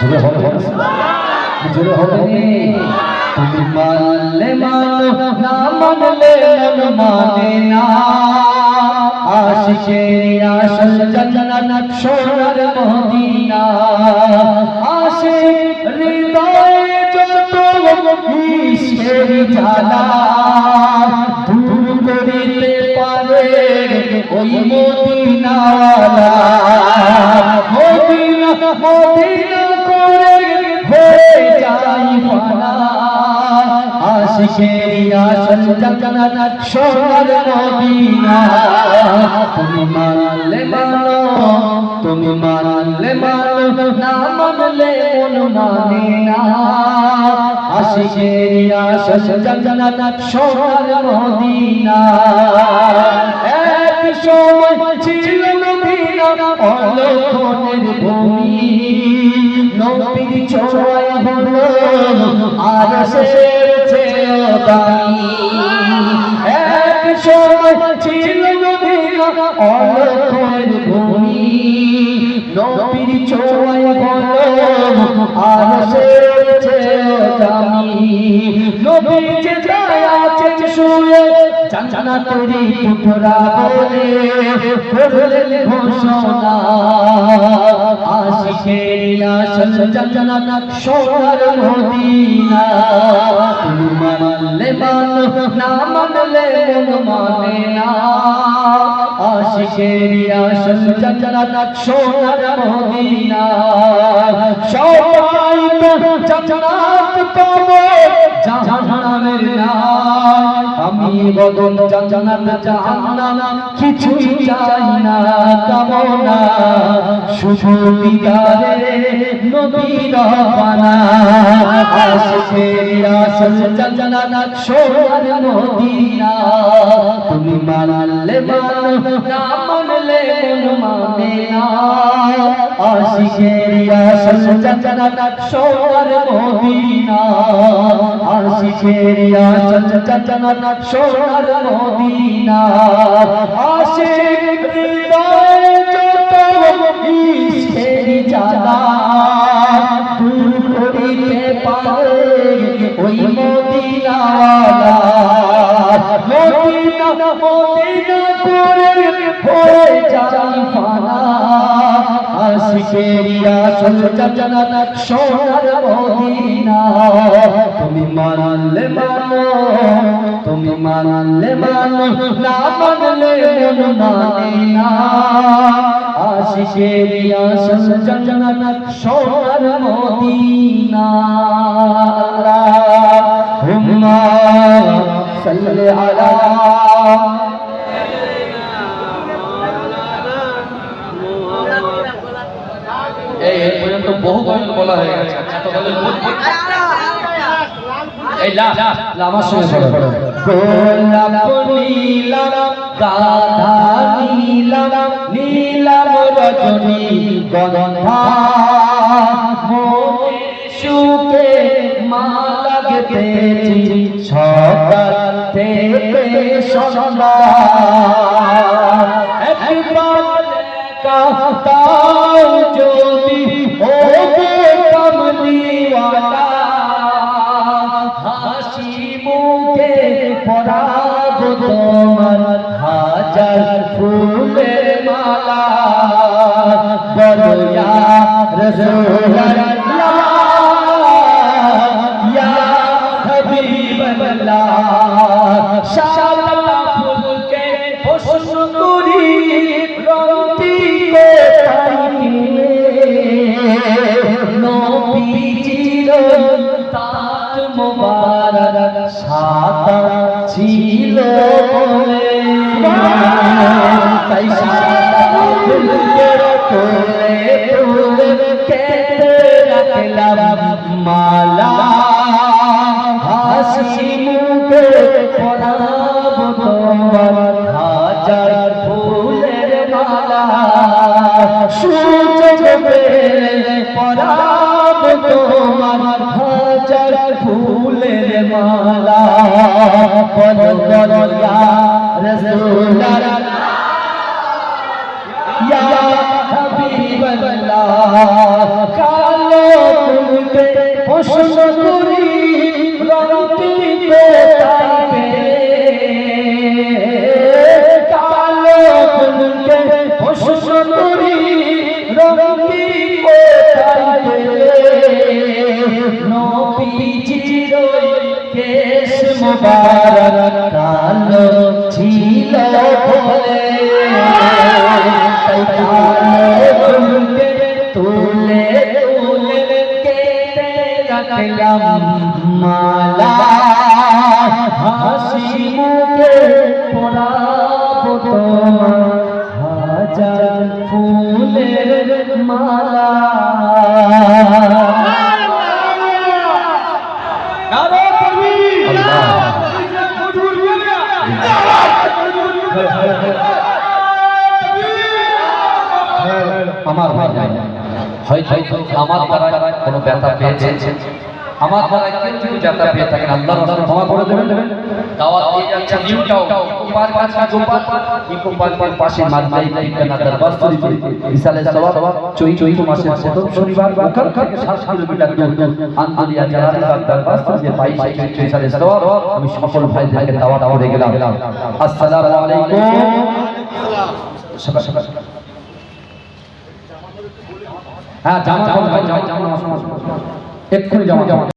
জোরে হবে জোরে হবে তুমি মানলে মানো না মানলে মন মানে না আশিকের আসল জান্নাত সোনার মদিনা আশিক হৃদয়ে যত ইশকের জ্বালা দূর করিতে পারে ওই মদিনাওয়ালা মদিনা মদিনা করে হয়ে যায় ফানা আশিকের আসল জান্নাত সোনার মদিনা তুমি মানলে মানো তুমি মানলে মানো না মানলে মন মানে না আশিকের আসল জান্নাত সোনার মদিনা এক সময় ছিল মদিনা অলৌকিক ভূমি নবীর ছোঁয়ায় হলো আরশের চেয়েও দামি এক সময় ছিল মদিনা অলৌকিক ভূমি নবীর ছোঁয়ায় হলো আরশের চেয়েও দামি নবী যে যায় আছেন শুয়ে জান্নাতের টুকরা বলে করলেন ঘোষণা আশিকের আসল জান্নাত সোনার মদিনা তুমি মানলে মানো না মানলে মন মানে না আশিকের আসল জান্নাত সোনার মদিনা সবাই তো জান্নাত পাবে জাহান্নামের নাই আমি বদন জান্নাত জাহান্নাম কিছুই চাই না কামনা শুধু দিদারে নবীর বানা আশিকের আসল জান্নাত সোনার মদিনা তুমি মানলে মানো না মানলে মন মানে না আশিকের আসল জান্নাত সোনার মদিনা আশিকের আসল জান্নাত সোনার মদিনা আশিক হৃদয়ে যত ইশকের জ্বালা দূর করিতে পারে ওই মদিনাওয়ালা মদিনা মদিনা করে হয়ে যায় ফানা আশিকের আসল জান্নাত সোনার মদিনা তুমি মানলে মানো তুমি মানলে মানো না মানলে মন মানে না আশিকের আসল জান্নাত সোনার মদিনা আল্লাহুম্মা সাল্লি আলা এই পর্যন্ত বহু গজল বলা হয়ে গেছে এই লা আমার সঙ্গে পড়ো গোলাপ নীলাম গাধা নীলাম নীলাম রজনী গন্ধা মনে সুখে মালা গেঁথেছি সকাল থেকে সন্ধ্যা একবার কাঁদাও যদি ও কমলিওয়ালা হাসি মুখে পরাব তোমার হাজার ফুলের মালা বলো ইয়া রাসূলুল্লাহ ইয়া হাবিবাল্লাহ শালা ফুলকে প্রশ্ন করি রন্তি কোথায় নবীজির তাজ মোবারক সাদা ছিল বলে তাই ফুলের তোলে তোলে কেটে রাখলাম মালা হাসি মুখে পরাব তোমার হাজার ফুলের মালা সূর্যে পরাব তোমার হাজার ফুলের মালা বলো বলো ইয়া রাসূলুল্লাহ ইয়া হাবিবাল্লাহ কালো প্রশ্ন করি রংটি কোথায় কালো ফুলকে প্রশ্ন করি রংটি কোথায় নবীজির কেশ মুবারক কালো ছিল বলে তাই কালো ফুলকে তুলে তুলে কেটে রাখলাম মালা হাসি মুখে পরাবো তোমার হাজার ফুলের মালা আমার ভাই হয়তো আমার দ্বারা কোনো ব্যথা পেয়েছে আমার দ্বারা কেউ ব্যথা পেয়ে থাকেন আল্লাহ রাসূল ক্ষমা করে দেবেন দাওয়াত দিয়ে যাচ্ছে নিউটাও ইকোপার কাছে ইকোপার পাশে মাদ্রাই ঠিকানা দরবার শরীফ ইসালে সওয়াব চৈত্র মাসের প্রথম শনিবার ওখান থেকে 7 কিলোমিটার দূর আন্দুলিয়া জালালাবাদ দরবার শরীফে 22 চৈত্র ইসালে সওয়াব আমি সকল ভাইদেরকে দাওয়াত করে গেলাম আসসালামু আলাইকুম সকাল হ্যাঁ জামা জামা এক্ষুনি জামা